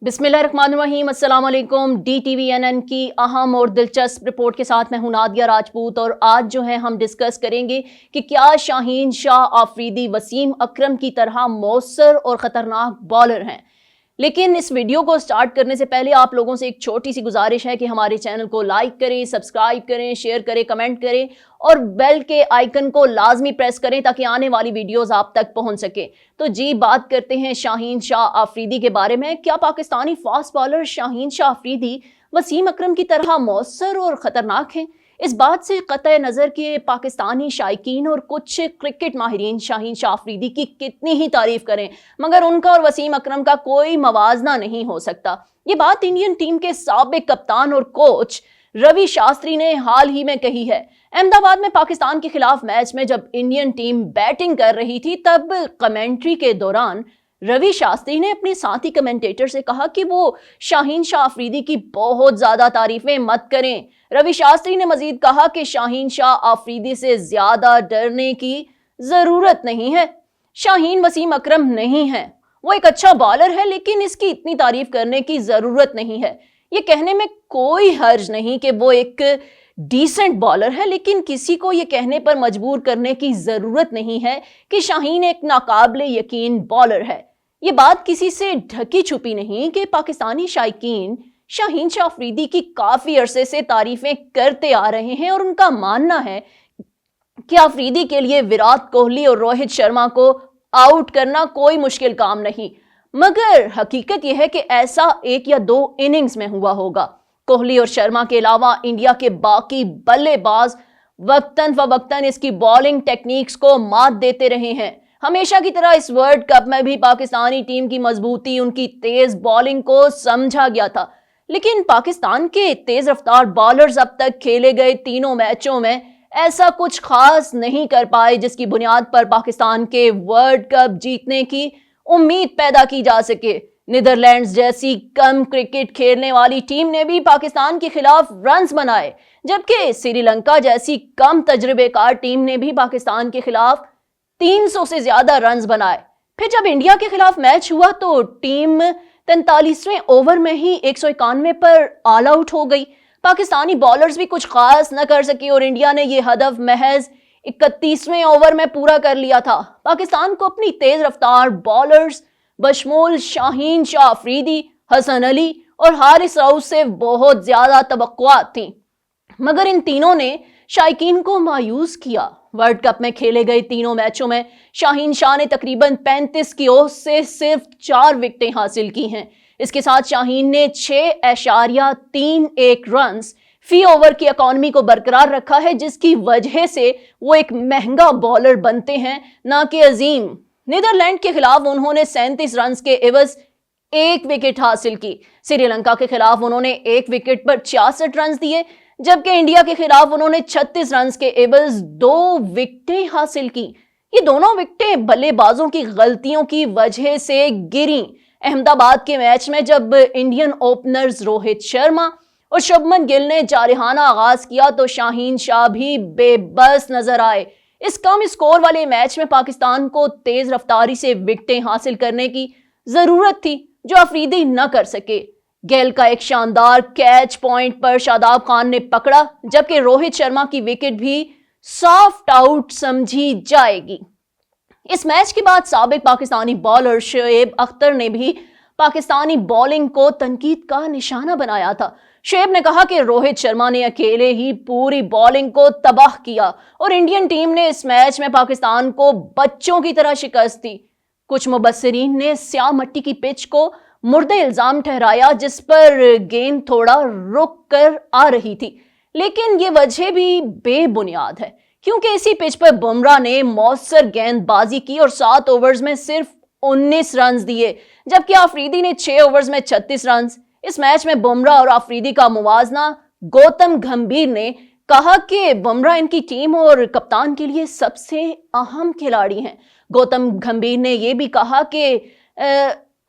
बिस्मिल्लाहिर्रहमानिर्रहीम, अस्सलाम वालेकुम। DTVNN की अहम और दिलचस्प रिपोर्ट के साथ मैं हूं नादिया राजपूत और आज जो है हम डिस्कस करेंगे कि क्या शाहीन शाह आफरीदी वसीम अकरम की तरह मौसर और ख़तरनाक बॉलर हैं। लेकिन इस वीडियो को स्टार्ट करने से पहले आप लोगों से एक छोटी सी गुजारिश है कि हमारे चैनल को लाइक करें, सब्सक्राइब करें, शेयर करें, कमेंट करें और बेल के आइकन को लाजमी प्रेस करें ताकि आने वाली वीडियोस आप तक पहुंच सके। तो जी, बात करते हैं शाहीन शाह आफरीदी के बारे में। क्या पाकिस्तानी फास्ट बॉलर शाहीन शाह आफरीदी वसीम अकरम की तरह मौसर और ख़तरनाक हैं? इस बात से क़तई नज़र के पाकिस्तानी शायकीन और कुछ क्रिकेट माहिरीन शाहीन शाह आफरीदी की कितनी ही तारीफ करें, मगर उनका और वसीम अकरम का कोई मवाजना नहीं हो सकता। ये बात इंडियन टीम के साबिक कप्तान और कोच रवि शास्त्री ने हाल ही में कही है। अहमदाबाद में पाकिस्तान के खिलाफ मैच में जब इंडियन टीम बैटिंग कर रही थी तब कमेंट्री के दौरान रवि शास्त्री ने अपने साथी कमेंटेटर से कहा कि वो शाहीन शाह आफरीदी की बहुत ज्यादा तारीफें मत करें। रवि शास्त्री ने मजीद कहा कि शाहीन शाह आफरीदी से ज्यादा डरने की जरूरत नहीं है। शाहीन वसीम अकरम नहीं है, वो एक अच्छा बॉलर है, लेकिन इसकी इतनी तारीफ करने की जरूरत नहीं है। ये कहने में कोई हर्ज नहीं कि वो एक डिसेंट बॉलर है, लेकिन किसी को ये कहने पर मजबूर करने की जरूरत नहीं है कि शाहीन एक नाकाबिले यकीन बॉलर है। ये बात किसी से ढकी छुपी नहीं कि पाकिस्तानी शायकीन शाहीन शाह आफरीदी की काफी अरसे से तारीफें करते आ रहे हैं और उनका मानना है कि आफरीदी के लिए विराट कोहली और रोहित शर्मा को आउट करना कोई मुश्किल काम नहीं। मगर हकीकत यह है कि ऐसा एक या दो इनिंग्स में हुआ होगा। कोहली और शर्मा के अलावा इंडिया के बाकी बल्लेबाज वक्तन फवक्तन इसकी बॉलिंग टेक्निक्स को मात देते रहे हैं। हमेशा की तरह इस वर्ल्ड कप में भी पाकिस्तानी टीम की मजबूती उनकी तेज बॉलिंग को समझा गया था, लेकिन पाकिस्तान के तेज रफ्तार बॉलर्स अब तक खेले गए तीनों मैचों में ऐसा कुछ खास नहीं कर पाए जिसकी बुनियाद पर पाकिस्तान के वर्ल्ड कप जीतने की उम्मीद पैदा की जा सके। नीदरलैंड्स जैसी कम क्रिकेट खेलने वाली टीम ने भी पाकिस्तान के खिलाफ रन्स बनाए, जबकि श्रीलंका जैसी कम तजुर्बेकार टीम ने भी पाकिस्तान के खिलाफ 300 से ज्यादा रन्स बनाए। फिर जब इंडिया के खिलाफ मैच हुआ तो टीम 43वें ओवर में ही 191 पर ऑल आउट हो गई। पाकिस्तानी बॉलर्स भी कुछ खास न कर सके और इंडिया ने यह हदफ महज 31वें ओवर में पूरा कर लिया था। पाकिस्तान को अपनी तेज रफ्तार बॉलर्स बशमूल शाहीन शाह आफरीदी, हसन अली और हारिस रऊफ से बहुत ज्यादा तवक्कुआत थी, मगर इन तीनों ने शायकीन को मायूस किया। वर्ल्ड कप में खेले गए तीनों मैचों में शाहीन शाह ने तकरीबन 35 की औसत से सिर्फ 4 विकेटें हासिल की हैं। इसके साथ शाहीन ने 6.31 रन्स फी ओवर की इकॉनमी को बरकरार रखा है, जिसकी वजह से वो एक महंगा बॉलर बनते हैं, ना कि अजीम। नीदरलैंड के खिलाफ उन्होंने 37 रन्स के एवज 1 विकेट हासिल की। श्रीलंका के खिलाफ उन्होंने 1 विकेट पर 66 रन्स दिए, जबकि इंडिया के खिलाफ उन्होंने 36 रन्स के एवज 2 विकेटें हासिल की। ये दोनों विकेटें बल्लेबाजों की गलतियों की वजह से गिरी। अहमदाबाद के मैच में जब इंडियन ओपनर्स रोहित शर्मा और शुभमन गिल ने जारहाना आगाज किया तो शाहीन शाह भी बेबस नजर आए। इस कम स्कोर वाले मैच में पाकिस्तान को तेज रफ्तारी से विकेटें हासिल करने की जरूरत थी, जो आफरीदी न कर सके। गेल का एक शानदार कैच पॉइंट पर शादाब खान ने पकड़ा, जबकि रोहित शर्मा की विकेट भी सॉफ्ट आउट समझी जाएगी। इस मैच के बाद साबिक पाकिस्तानी बॉलर शोएब अख्तर ने भी पाकिस्तानी बॉलिंग को तनकीद का निशाना बनाया था। शोएब ने कहा कि रोहित शर्मा ने अकेले ही पूरी बॉलिंग को तबाह किया और इंडियन टीम ने इस मैच में पाकिस्तान को बच्चों की तरह शिकस्त दी। कुछ मुबस्सिरीन ने स्याह मट्टी की पिच को मुर्दे इल्जाम ठहराया, जिस पर गेंद थोड़ा रुक कर आ रही थी, लेकिन ये वजह भी बेबुनियाद है क्योंकि इसी पिच पर बुमराह ने मौसर गेंदबाजी की और 7 ओवर्स में सिर्फ 19 रन दिए, जबकि आफरीदी ने 6 ओवर्स में 36 रन। इस मैच में बुमराह और आफरीदी का मुवाजना गौतम गंभीर ने कहा कि बुमराह इनकी टीम और कप्तान के लिए सबसे अहम खिलाड़ी हैं। गौतम गंभीर ने यह भी कहा कि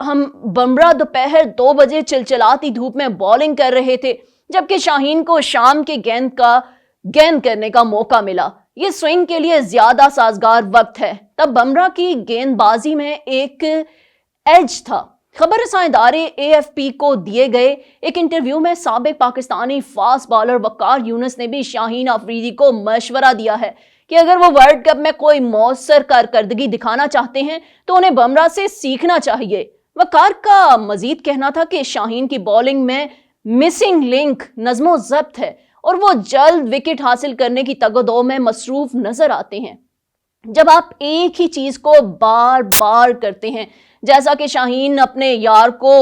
हम बुमराह दोपहर 2 बजे चिलचिलाती धूप में बॉलिंग कर रहे थे, जबकि शाहीन को शाम के गेंद करने का मौका मिला। ये स्विंग के लिए ज्यादा साजगार वक्त है। तब बुमराह की गेंदबाजी में एक एज था। खबर रसां इदारे AFP को दिए गए एक इंटरव्यू में साबिक पाकिस्तानी फास्ट बॉलर वकार यूनुस ने भी शाहीन अफरीदी को मशवरा दिया है कि अगर वो वर्ल्ड कप में कोई मौसर कारकर्दगी दिखाना चाहते हैं तो उन्हें बुमराह से सीखना चाहिए। वकार का मजीद कहना था कि शाहीन की बॉलिंग में मिसिंग लिंक नज़्मो ज़ब्त है और वो जल्द विकेट हासिल करने की तगदो में मसरूफ नजर आते हैं। जब आप एक ही चीज को बार बार करते हैं, जैसा कि शाहीन अपने यार को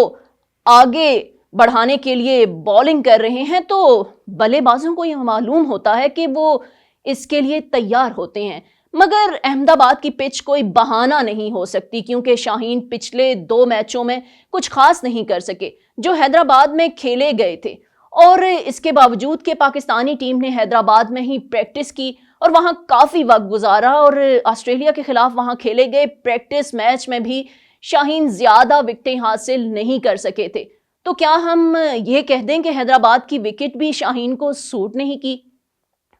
आगे बढ़ाने के लिए बॉलिंग कर रहे हैं, तो बल्लेबाजों को यह मालूम होता है कि वो इसके लिए तैयार होते हैं। मगर अहमदाबाद की पिच कोई बहाना नहीं हो सकती, क्योंकि शाहीन पिछले 2 मैचों में कुछ खास नहीं कर सके जो हैदराबाद में खेले गए थे, और इसके बावजूद कि पाकिस्तानी टीम ने हैदराबाद में ही प्रैक्टिस की और वहां काफी वक्त गुजारा, और ऑस्ट्रेलिया के खिलाफ वहां खेले गए प्रैक्टिस मैच में भी शाहीन ज्यादा विकेटें हासिल नहीं कर सके थे। तो क्या हम ये कह दें कि हैदराबाद की विकेट भी शाहीन को सूट नहीं की?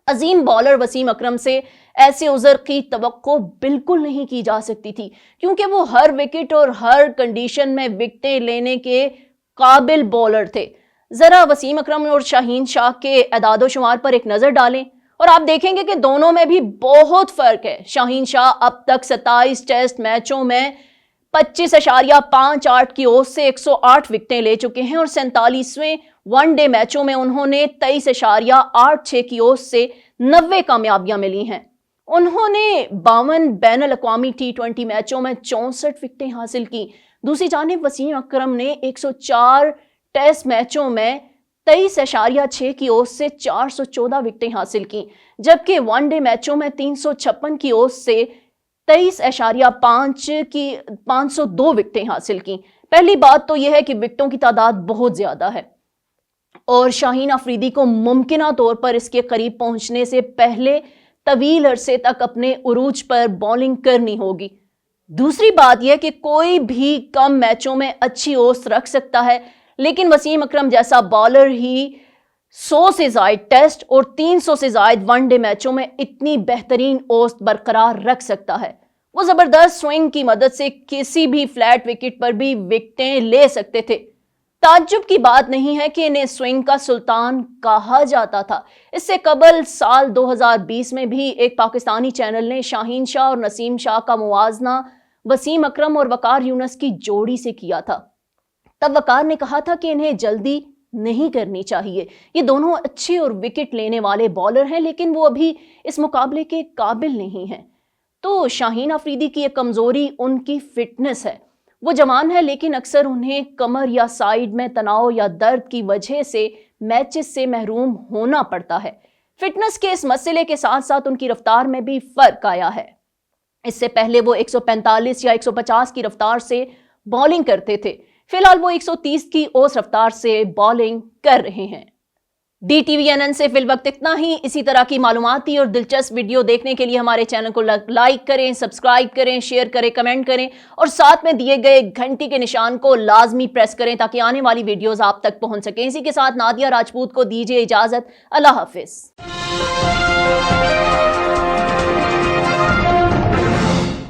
अजीम बॉलर वसीम अकरम से ऐसे उज़र की तवक्को बिल्कुल नहीं की जा सकती थी, क्योंकि वो हर विकेट और हर कंडीशन में विकेटें लेने के काबिल बॉलर थे। जरा वसीम अकरम और शाहीन शाह के एदादो शुमार पर एक नजर डालें और आप देखेंगे कि दोनों में भी बहुत फर्क है। शाहीन शाह अब तक 27 टेस्ट मैचों में 25.58 की औसत से 108 विकेटें ले चुके हैं, और 47वें वनडे मैचों में उन्होंने 23.86 की औसत से 90 कामयाबियां मिली हैं। उन्होंने 52 बैनुल अक़वामी T20 मैचों में 64 विकेटें हासिल की। दूसरी जानिब वसीम अकरम ने 104 टेस्ट मैचों में 23.6 की औसत से 414 विकेटें हासिल की, जबकि वनडे मैचों में 356 की औसत से 23.5 की 502 विकेटें हासिल की। पहली बात तो यह है कि विकेटों की तादाद बहुत ज्यादा है और शाहीन अफरीदी को मुमकिना तौर पर इसके करीब पहुंचने से पहले तवील अरसे तक अपने उरूज पर बॉलिंग करनी होगी। दूसरी बात यह कि कोई भी कम मैचों में अच्छी औसत रख सकता है, लेकिन वसीम अकरम जैसा बॉलर ही 100 से ज़ायद टेस्ट और 300 से ज़ायद वनडे मैचों में इतनी बेहतरीन औसत बरकरार रख सकता है। वो जबरदस्त स्विंग की मदद से किसी भी फ्लैट विकेट पर भी विकेटें ले सकते थे। ताज्जुब की बात नहीं है कि इन्हें स्विंग का सुल्तान कहा जाता था। इससे कबल साल 2020 में भी एक पाकिस्तानी चैनल ने शाहीन शाह और नसीम शाह का मुवाजना वसीम अकरम और वकार यूनुस की जोड़ी से किया था। तब वकार ने कहा था कि इन्हें जल्दी नहीं करनी चाहिए, ये दोनों अच्छे और विकेट लेने वाले बॉलर हैं, लेकिन वो अभी इस मुकाबले के काबिल नहीं हैं। तो शाहीन अफरीदी की एक कमजोरी उनकी फिटनेस है। वो जवान है, लेकिन अक्सर उन्हें कमर या साइड में तनाव या दर्द की वजह से मैचेस से महरूम होना पड़ता है। फिटनेस के इस मसले के साथ साथ उनकी रफ्तार में भी फर्क आया है। इससे पहले वो 145 या 150 की रफ्तार से बॉलिंग करते थे, फिलहाल वो 130 की औसत रफ्तार से बॉलिंग कर रहे हैं। DTVNN से फिल वक्त इतना ही। इसी तरह की मालूमाती और दिलचस्प वीडियो देखने के लिए हमारे चैनल को लाइक करें, सब्सक्राइब करें, शेयर करें, कमेंट करें और साथ में दिए गए घंटी के निशान को लाजमी प्रेस करें ताकि आने वाली वीडियोस आप तक पहुंच सकें। इसी के साथ नादिया राजपूत को दीजिए इजाजत। अल्लाह हाफिज।